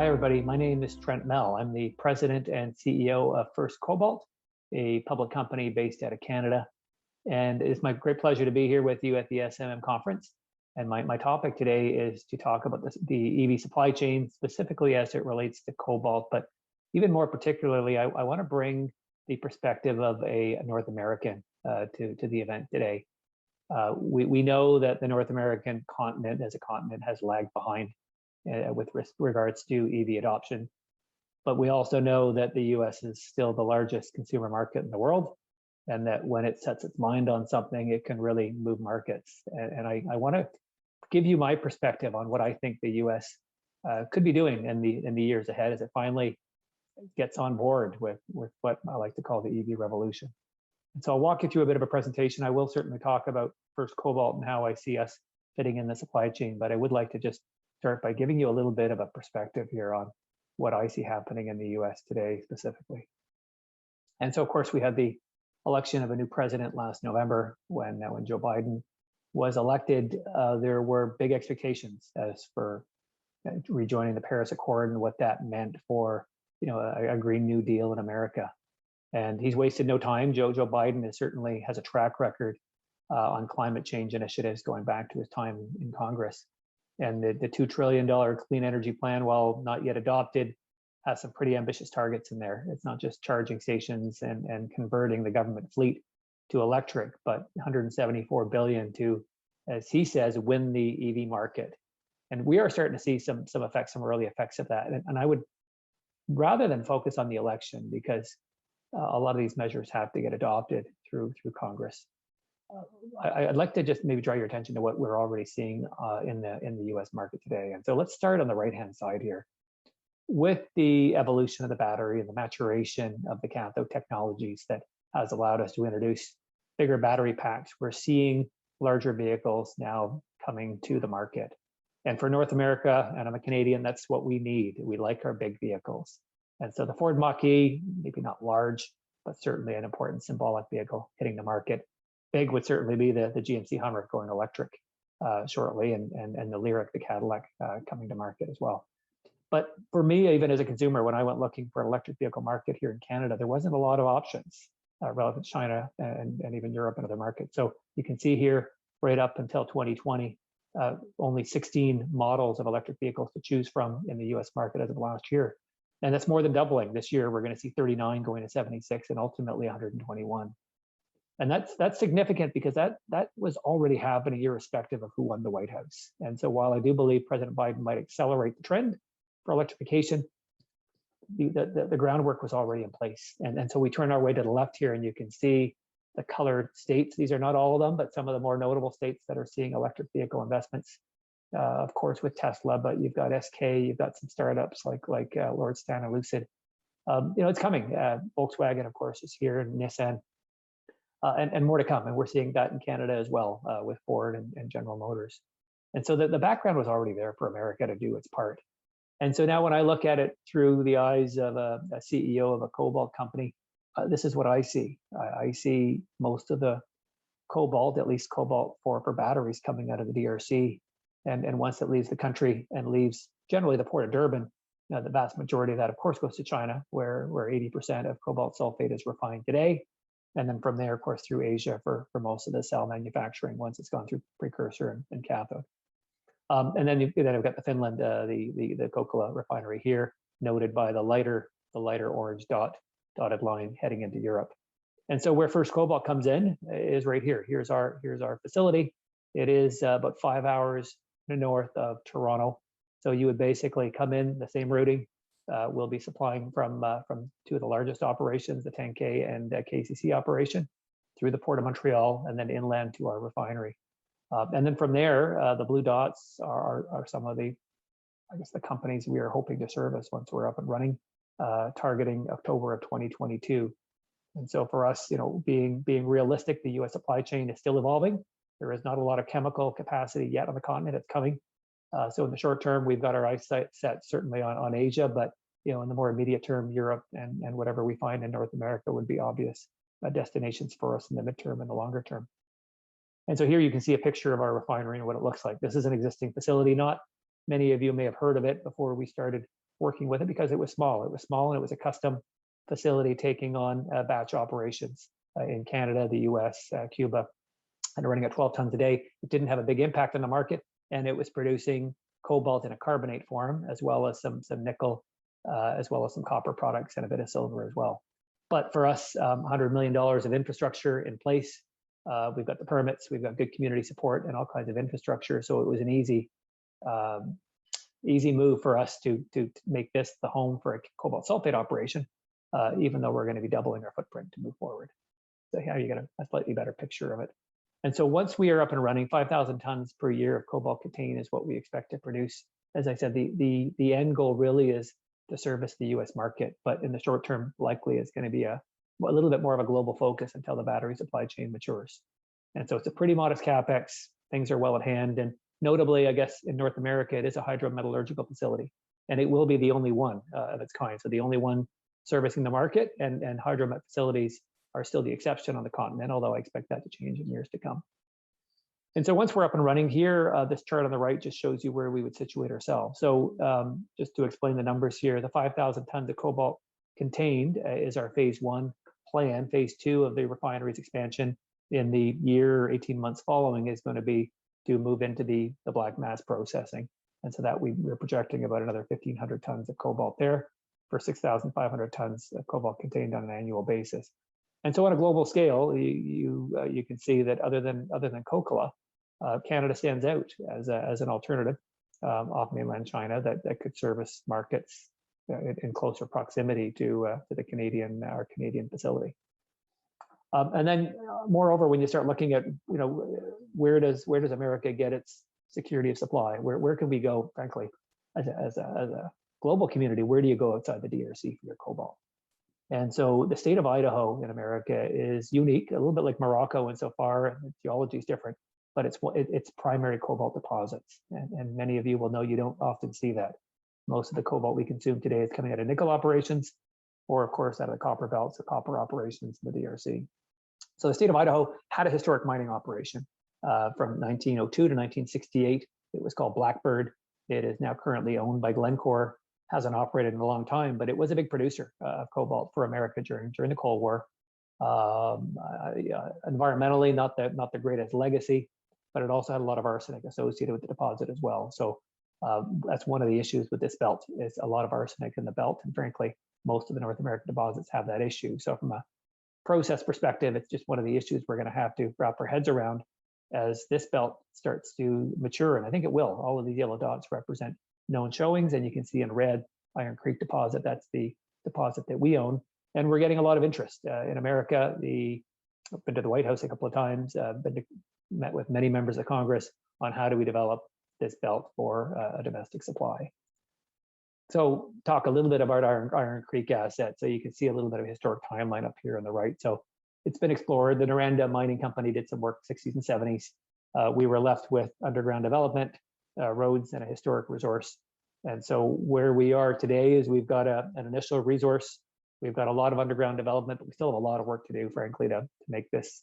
Hi, everybody. My name is Trent Mell. I'm the president and CEO of First Cobalt, a public company based out of Canada. And it's my great pleasure to be here with you at the SMM conference. And my topic today is to talk about the EV supply chain, specifically as it relates to cobalt. But even more particularly, I want to bring the perspective of a North American to the event today. We know that the North American continent as a continent has lagged behind with regards to EV adoption. But we also know that the US is still the largest consumer market in the world, and that when it sets its mind on something, it can really move markets. And I want to give you my perspective on what I think the US could be doing in the years ahead as it finally gets on board with what I like to call the EV revolution. And so I'll walk you through a bit of a presentation. I will certainly talk about First Cobalt and how I see us fitting in the supply chain, but I would like to just start by giving you a little bit of a perspective here on what I see happening in the US today specifically. And so, of course, we had the election of a new president last November when Joe Biden was elected. There were big expectations as for rejoining the Paris Accord and what that meant for a Green New Deal in America. And he's wasted no time. Joe Biden certainly has a track record on climate change initiatives going back to his time in Congress. And the $2 trillion clean energy plan, while not yet adopted, has some pretty ambitious targets in there. It's not just charging stations and converting the government fleet to electric, but $174 billion to, as he says, win the EV market. And we are starting to see some effects, some early effects of that. And I would, rather than focus on the election, because a lot of these measures have to get adopted through Congress, I'd like to just maybe draw your attention to what we're already seeing in the U.S. market today. And so let's start on the right-hand side here. With the evolution of the battery and the maturation of the cathode technologies that has allowed us to introduce bigger battery packs, we're seeing larger vehicles now coming to the market. And for North America, and I'm a Canadian, that's what we need. We like our big vehicles. And so the Ford Mach-E, maybe not large, but certainly an important symbolic vehicle hitting the market. Big would certainly be the GMC Hummer going electric shortly, and the Lyriq, the Cadillac, coming to market as well. But for me, even as a consumer, when I went looking for an electric vehicle market here in Canada, there wasn't a lot of options relative to China and even Europe and other markets. So you can see here, right up until 2020, only 16 models of electric vehicles to choose from in the US market as of last year. And that's more than doubling. This year, we're going to see 39 going to 76 and ultimately 121. And that's significant because that was already happening irrespective of who won the White House. And so while I do believe President Biden might accelerate the trend for electrification, the groundwork was already in place. And so we turn our way to the left here and you can see the colored states. These are not all of them, but some of the more notable states that are seeing electric vehicle investments. Of course, with Tesla, but you've got SK, you've got some startups like Lordstown and Lucid. It's coming. Volkswagen, of course, is here, and Nissan. And more to come. And we're seeing that in Canada as well with Ford and General Motors. And so the background was already there for America to do its part. And so now when I look at it through the eyes of a CEO of a cobalt company, this is what I see. I see most of the cobalt, at least cobalt for batteries, coming out of the DRC. And once it leaves the country and leaves generally the port of Durban, the vast majority of that, of course, goes to China, where 80% of cobalt sulfate is refined today. And then from there, of course, through Asia for most of the cell manufacturing once it's gone through precursor and cathode. And then we've got the Finland, the Cobalt Refinery here, noted by the lighter orange dotted line heading into Europe. And so where First Cobalt comes in is right here. Here's our facility. It is about 5 hours north of Toronto. So you would basically come in the same routing. We'll be supplying from two of the largest operations, the 10K and KCC operation, through the Port of Montreal and then inland to our refinery. And then from there, the blue dots are some of the companies we are hoping to service once we're up and running, targeting October of 2022. And so for us, being realistic, the US supply chain is still evolving. There is not a lot of chemical capacity yet on the continent. It's coming. So in the short term, we've got our eyes set certainly on Asia, but in the more immediate term, Europe and whatever we find in North America would be obvious destinations for us in the midterm and the longer term. And so here you can see a picture of our refinery and what it looks like. This is an existing facility. Not many of you may have heard of it before we started working with it because it was small. It was small and it was a custom facility taking on batch operations in Canada, the US, Cuba, and running at 12 tons a day. It didn't have a big impact on the market, and it was producing cobalt in a carbonate form, as well as some nickel, as well as some copper products and a bit of silver as well. But for us, $100 million of infrastructure in place. We've got the permits, we've got good community support and all kinds of infrastructure. So it was an easy move for us to make this the home for a cobalt sulfate operation, even though we're going to be doubling our footprint to move forward. So here you get a slightly better picture of it. And so once we are up and running, 5,000 tons per year of cobalt contained is what we expect to produce. As I said, the end goal really is to service the US market, but in the short term, likely it's going to be a little bit more of a global focus until the battery supply chain matures. And so it's a pretty modest CapEx. Things are well at hand. And notably, I guess, in North America, it is a hydrometallurgical facility, and it will be the only one of its kind. So the only one servicing the market, and hydromet facilities are still the exception on the continent, although I expect that to change in years to come. And so once we're up and running here, this chart on the right just shows you where we would situate ourselves. So just to explain the numbers here, the 5,000 tons of cobalt contained is our phase 1 plan. Phase 2 of the refinery's expansion in the year, 18 months following is going to be to move into the black mass processing. And so that we're projecting about another 1,500 tons of cobalt there for 6,500 tons of cobalt contained on an annual basis. And so on a global scale, you can see that other than Kokkola, Canada stands out as an alternative off mainland China that could service markets in closer proximity to the Canadian facility. And then, moreover, when you start looking at where does America get its security of supply? Where can we go, frankly, as a global community? Where do you go outside the DRC for your cobalt? And so the state of Idaho in America is unique, a little bit like Morocco insofar, the geology is different, but it's primary cobalt deposits. And many of you will know you don't often see that. Most of the cobalt we consume today is coming out of nickel operations, or of course out of the copper belts, the copper operations in the DRC. So the state of Idaho had a historic mining operation from 1902 to 1968. It was called Blackbird. It is now currently owned by Glencore. Hasn't operated in a long time, but it was a big producer of cobalt for America during the Cold War. Environmentally, not the greatest legacy, but it also had a lot of arsenic associated with the deposit as well. So that's one of the issues with this belt, is a lot of arsenic in the belt, and frankly, most of the North American deposits have that issue. So from a process perspective, it's just one of the issues we're going to have to wrap our heads around as this belt starts to mature, and I think it will. All of these yellow dots represent known showings, and you can see in red Iron Creek deposit. That's the deposit that we own, and we're getting a lot of interest in America. I've been to the White House a couple of times, met with many members of Congress on how do we develop this belt for a domestic supply. So talk a little bit about our Iron Creek asset. So you can see a little bit of a historic timeline up here on the right. So it's been explored. The Noranda Mining Company did some work 60s and 70s. We were left with underground development, roads, and a historic resource. And so where we are today is we've got an initial resource. We've got a lot of underground development, but we still have a lot of work to do, frankly, to make this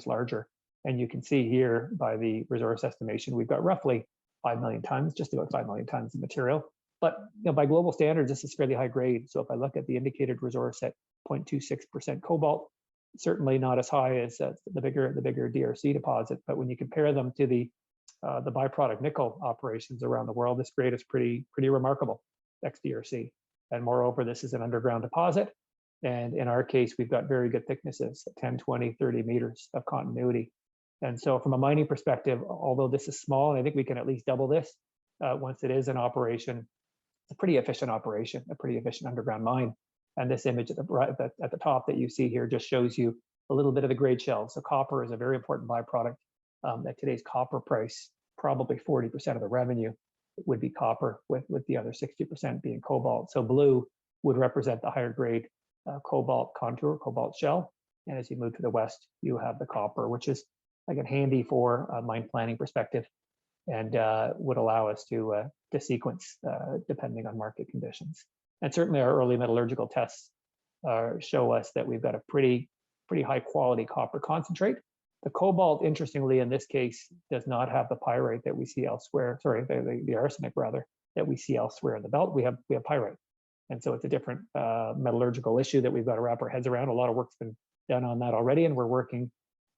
larger. And you can see here by the resource estimation, we've got roughly 5 million tons, just about 5 million tons of material. But by global standards, this is fairly high grade. So if I look at the indicated resource at 0.26% cobalt, certainly not as high as the bigger DRC deposit. But when you compare them to the byproduct nickel operations around the world, this grade is pretty remarkable, ex-DRC. And moreover, this is an underground deposit. And in our case, we've got very good thicknesses, 10, 20, 30 meters of continuity. And so from a mining perspective, although this is small, and I think we can at least double this once it is in operation, it's a pretty efficient operation, a pretty efficient underground mine. And this image at the top that you see here just shows you a little bit of the grade shells. So copper is a very important byproduct. At today's copper price, probably 40% of the revenue would be copper, with the other 60% being cobalt. So blue would represent the higher grade cobalt contour, cobalt shell. And as you move to the west, you have the copper, which is again handy for a mine planning perspective, and would allow us to sequence depending on market conditions. And certainly our early metallurgical tests show us that we've got a pretty high quality copper concentrate. The cobalt, interestingly, in this case, does not have the pyrite that we see elsewhere, sorry, the arsenic rather, that we see elsewhere in the belt. We have pyrite. And so it's a different metallurgical issue that we've got to wrap our heads around. A lot of work's been done on that already, and we're working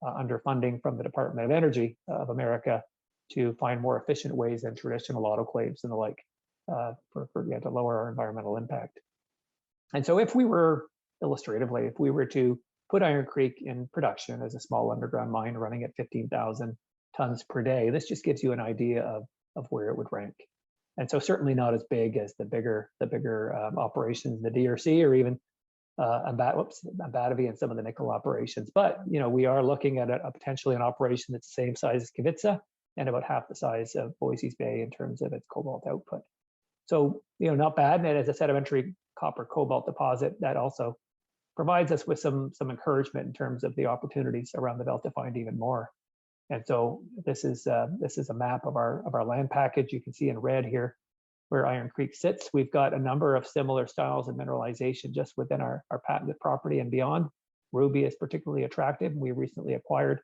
under funding from the Department of Energy of America to find more efficient ways than traditional autoclaves and the like to lower our environmental impact. And so if we were, illustratively, if we were to put Iron Creek in production as a small underground mine running at 15,000 tons per day, this just gives you an idea of where it would rank. And so certainly not as big as the bigger operations in the DRC or even Abativi and some of the nickel operations. But we are looking at a potentially an operation that's the same size as Kevitsa and about half the size of Boise's Bay in terms of its cobalt output. So not bad. And as a sedimentary copper cobalt deposit, that also provides us with some encouragement in terms of the opportunities around the belt to find even more. And so this is a map of our land package. You can see in red here where Iron Creek sits. We've got a number of similar styles of mineralization just within our patented property and beyond. Ruby is particularly attractive. We recently acquired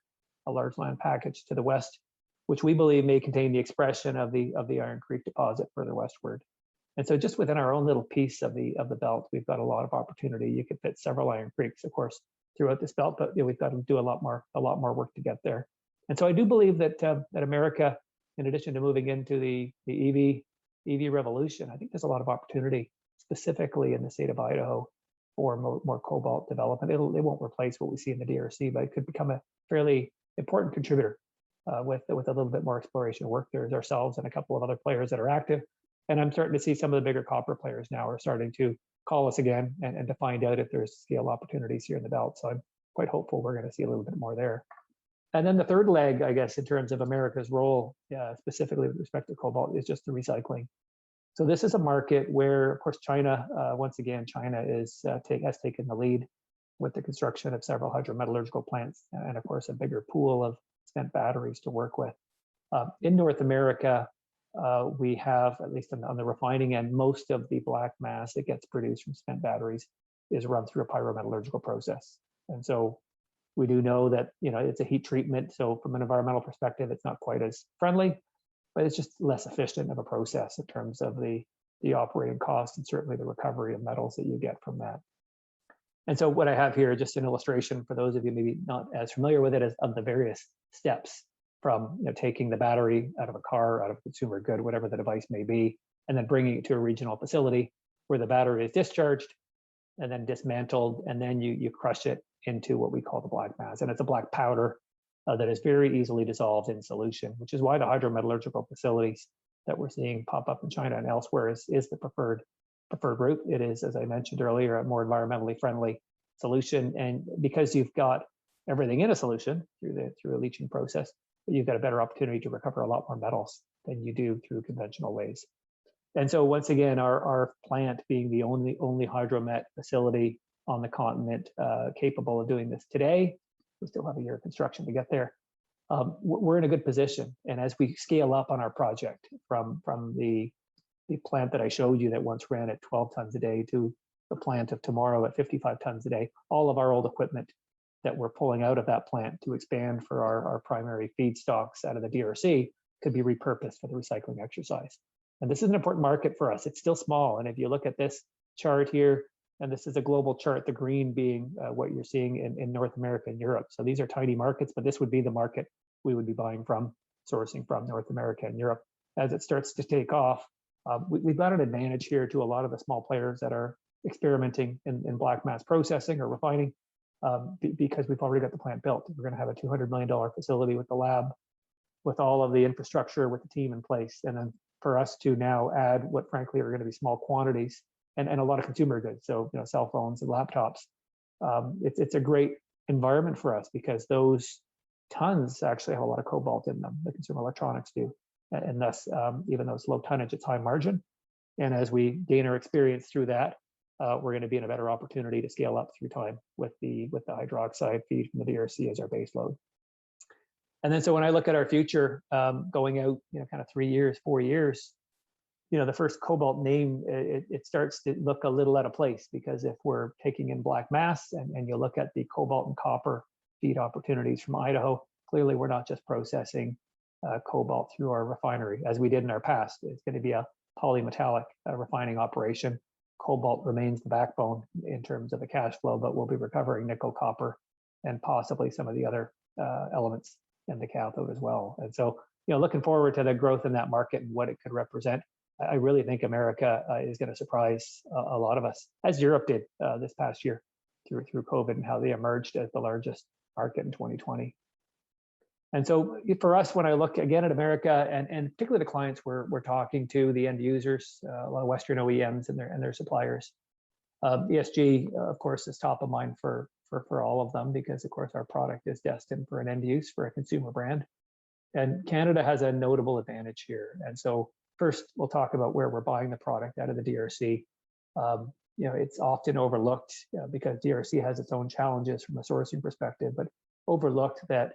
a large land package to the west, which we believe may contain the expression of the Iron Creek deposit further westward. And so just within our own little piece of the belt, we've got a lot of opportunity. You could fit several Iron Creeks, of course, throughout this belt, but we've got to do a lot more work to get there. And so I do believe that that America, in addition to moving into the EV revolution, I think there's a lot of opportunity specifically in the state of Idaho for more cobalt development. It won't replace what we see in the DRC, but it could become a fairly important contributor with a little bit more exploration work. There's ourselves and a couple of other players that are active. And I'm starting to see some of the bigger copper players now are starting to call us again and to find out if there's scale opportunities here in the belt. So I'm quite hopeful we're going to see a little bit more there. And then the third leg, I guess, in terms of America's role, specifically with respect to cobalt, is just the recycling. So this is a market where, of course, China, once again, China has taken the lead with the construction of several hydrometallurgical plants and, of course, a bigger pool of spent batteries to work with. In North America, we have, at least on the refining end, most of the black mass that gets produced from spent batteries is run through a pyrometallurgical process. And so we do know that it's a heat treatment. So from an environmental perspective, it's not quite as friendly, but it's just less efficient of a process in terms of the operating cost and certainly the recovery of metals that you get from that. And so what I have here is just an illustration for those of you maybe not as familiar with it as of the various steps from taking the battery out of a car, out of a consumer good, whatever the device may be, and then bringing it to a regional facility where the battery is discharged and then dismantled, and then you crush it into what we call the black mass. And it's a black powder that is very easily dissolved in solution, which is why the hydrometallurgical facilities that we're seeing pop up in China and elsewhere is the preferred route. It is, as I mentioned earlier, a more environmentally friendly solution. And because you've got everything in a solution through a leaching process, you've got a better opportunity to recover a lot more metals than you do through conventional ways. And so once again, our plant being the only hydromet facility on the continent capable of doing this today, we still have a year of construction to get there. We're in a good position. And as we scale up on our project from the plant that I showed you that once ran at 12 tons a day to the plant of tomorrow at 55 tons a day, all of our old equipment that we're pulling out of that plant to expand for our primary feedstocks out of the DRC could be repurposed for the recycling exercise. And this is an important market for us. It's still small. And if you look at this chart here, and this is a global chart, the green being what you're seeing in North America and Europe. So these are tiny markets, but this would be the market we would be buying from, sourcing from North America and Europe. As it starts to take off, we've got an advantage here to a lot of the small players that are experimenting in black mass processing or refining because we've already got the plant built. We're going to have a $200 million facility with the lab, with all of the infrastructure, with the team in place. And then for us to now add what frankly are going to be small quantities and a lot of consumer goods, so cell phones and laptops, it's a great environment for us because those tons actually have a lot of cobalt in them. The consumer electronics do, and thus even though it's low tonnage, it's high margin. And as we gain our experience through that, we're going to be in a better opportunity to scale up through time with the hydroxide feed from the DRC as our base load. And then so when I look at our future going out, kind of 3 years, 4 years, the First Cobalt name, it starts to look a little out of place because if we're taking in black mass and you look at the cobalt and copper feed opportunities from Idaho, clearly we're not just processing cobalt through our refinery as we did in our past. It's going to be a polymetallic refining operation. Cobalt remains the backbone in terms of the cash flow, but we'll be recovering nickel, copper, and possibly some of the other elements in the cathode as well. And so, looking forward to the growth in that market and what it could represent. I really think America is going to surprise a lot of us, as Europe did this past year through COVID, and how they emerged as the largest market in 2020. And so for us, when I look again at America, and particularly the clients we're talking to, the end users, a lot of Western OEMs and their suppliers, ESG, of course, is top of mind for all of them, because of course our product is destined for an end use, for a consumer brand. And Canada has a notable advantage here. And so first, we'll talk about where we're buying the product out of the DRC. It's often overlooked because DRC has its own challenges from a sourcing perspective, but overlooked that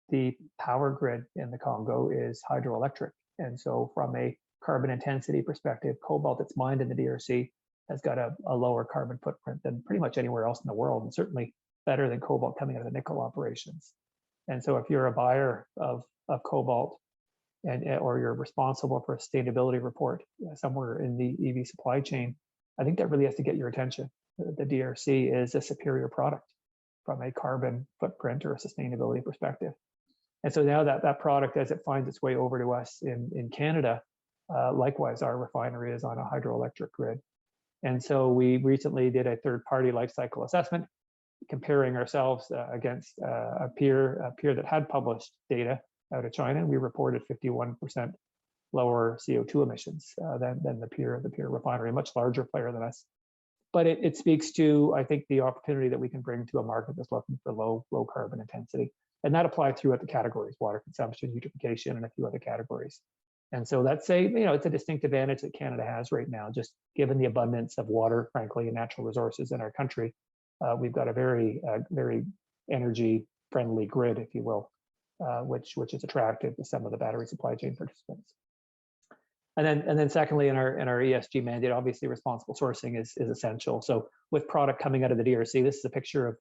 the power grid in the Congo is hydroelectric. And so from a carbon intensity perspective, cobalt that's mined in the DRC has got a lower carbon footprint than pretty much anywhere else in the world, and certainly better than cobalt coming out of the nickel operations. And so if you're a buyer of cobalt, or you're responsible for a sustainability report somewhere in the EV supply chain, I think that really has to get your attention. The DRC is a superior product from a carbon footprint or a sustainability perspective. And so now that product, as it finds its way over to us in Canada, likewise, our refinery is on a hydroelectric grid. And so we recently did a third-party life cycle assessment, comparing ourselves against a peer that had published data out of China. We reported 51% lower CO2 emissions than the peer refinery, a much larger player than us. But it speaks to, I think, the opportunity that we can bring to a market that's looking for low carbon intensity. And that applies throughout the categories: water consumption, eutrophication, and a few other categories. And so that's it's a distinct advantage that Canada has right now, just given the abundance of water, frankly, and natural resources in our country. We've got a very energy friendly grid, if you will, which is attractive to some of the battery supply chain participants. And then secondly, in our ESG mandate, obviously responsible sourcing is essential. So with product coming out of the DRC, this is a picture of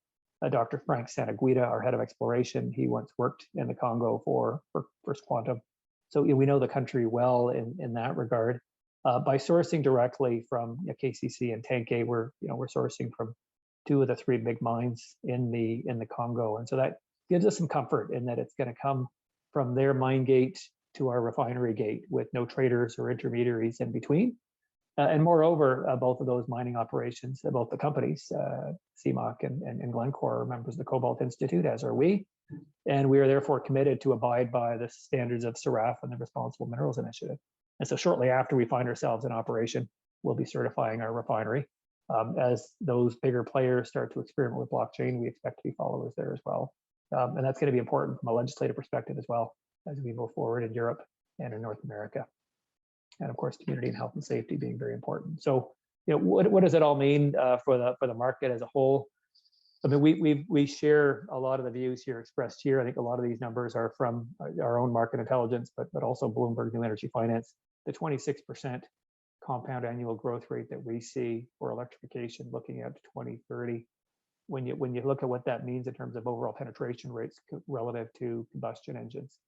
Dr. Frank Santaguida, our head of exploration. He once worked in the Congo for First Quantum. So we know the country well in that regard. By sourcing directly from KCC and Tenke, we're sourcing from two of the three big mines in the Congo, and so that gives us some comfort in that it's going to come from their mine gate to our refinery gate with no traders or intermediaries in between. And moreover, both of those mining operations, both the companies, CMOC and Glencore, are members of the Cobalt Institute, as are we. And we are therefore committed to abide by the standards of SRAF and the Responsible Minerals Initiative. And so shortly after we find ourselves in operation, we'll be certifying our refinery. As those bigger players start to experiment with blockchain, we expect to be followers there as well. And that's going to be important from a legislative perspective as well, as we move forward in Europe and in North America. And of course, community and health and safety being very important. So, what does it all mean for the market as a whole? I mean, we share a lot of the views here expressed here. I think a lot of these numbers are from our own market intelligence, but also Bloomberg New Energy Finance. The 26% compound annual growth rate that we see for electrification looking out to 2030. When you look at what that means in terms of overall penetration rates relative to combustion engines,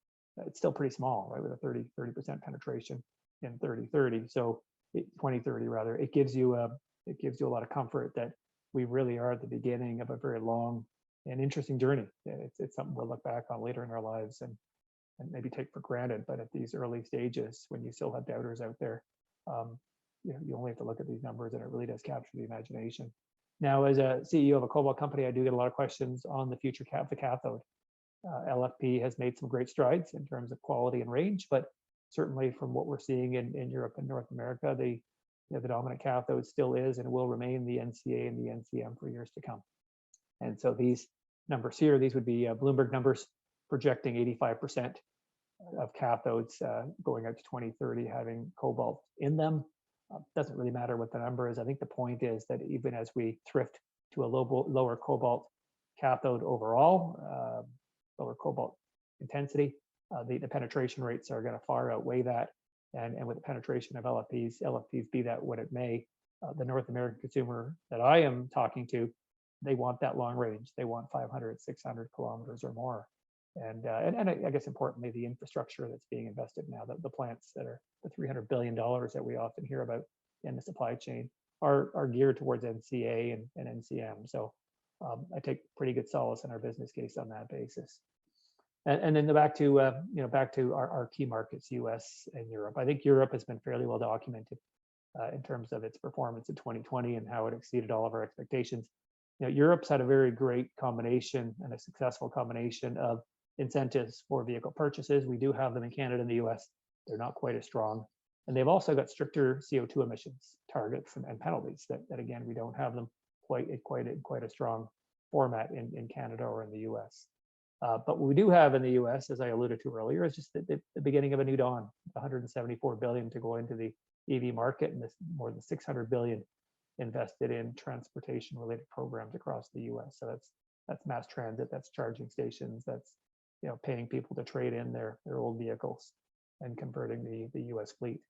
it's still pretty small, right? With a 30% penetration in 2030. So 2030 rather, it gives you a lot of comfort that we really are at the beginning of a very long and interesting journey. It's something we'll look back on later in our lives and maybe take for granted. But at these early stages, when you still have doubters out there, you only have to look at these numbers, and it really does capture the imagination. Now, as a CEO of a cobalt company, I do get a lot of questions on the future of the cathode. LFP has made some great strides in terms of quality and range, but certainly from what we're seeing in Europe and North America, the dominant cathode still is and will remain the NCA and the NCM for years to come. And so these numbers here, these would be Bloomberg numbers projecting 85% of cathodes going out to 2030 having cobalt in them. Doesn't really matter what the number is. I think the point is that even as we thrift to a lower cobalt cathode overall, lower cobalt intensity, the penetration rates are going to far outweigh that. And with the penetration of LFPs, be that what it may, the North American consumer that I am talking to, they want that long range. They want 500, 600 kilometers or more. And I guess importantly, the infrastructure that's being invested now, the plants that are the $300 billion that we often hear about in the supply chain are geared towards NCA and NCM. So I take pretty good solace in our business case on that basis. And then back to our key markets, US and Europe. I think Europe has been fairly well documented in terms of its performance in 2020 and how it exceeded all of our expectations. Europe's had a very great combination and a successful combination of incentives for vehicle purchases. We do have them in Canada and the US. They're not quite as strong. And they've also got stricter CO2 emissions targets and penalties that again, we don't have them quite a strong format in Canada or in the US. But what we do have in the US, as I alluded to earlier, is just the beginning of a new dawn, 174 billion to go into the EV market, and this more than 600 billion invested in transportation related programs across the US. So that's mass transit, that's charging stations, that's paying people to trade in their old vehicles and converting the US fleet.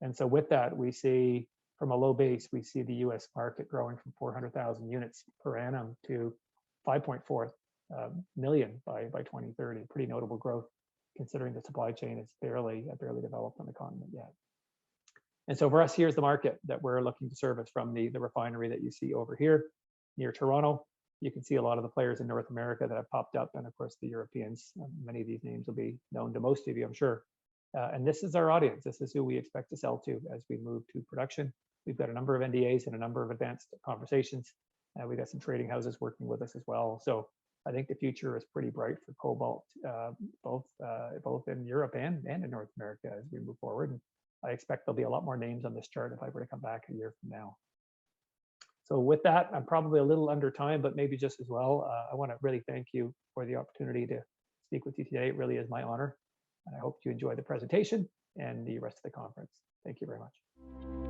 And so with that, we see from a low base, we see the US market growing from 400,000 units per annum to 5.4 million by 2030. Pretty notable growth considering the supply chain is barely developed on the continent yet. And so for us, here's the market that we're looking to service from the refinery that you see over here near Toronto. You can see a lot of the players in North America that have popped up, and of course the Europeans. Many of these names will be known to most of you, I'm sure. And this is our audience. This is who we expect to sell to as we move to production. We've got a number of NDAs and a number of advanced conversations. We've got some trading houses working with us as well. So I think the future is pretty bright for Cobalt, both in Europe and in North America as we move forward. And I expect there'll be a lot more names on this chart if I were to come back a year from now. So with that, I'm probably a little under time, but maybe just as well, I want to really thank you for the opportunity to speak with you today. It really is my honor. And I hope you enjoy the presentation and the rest of the conference. Thank you very much.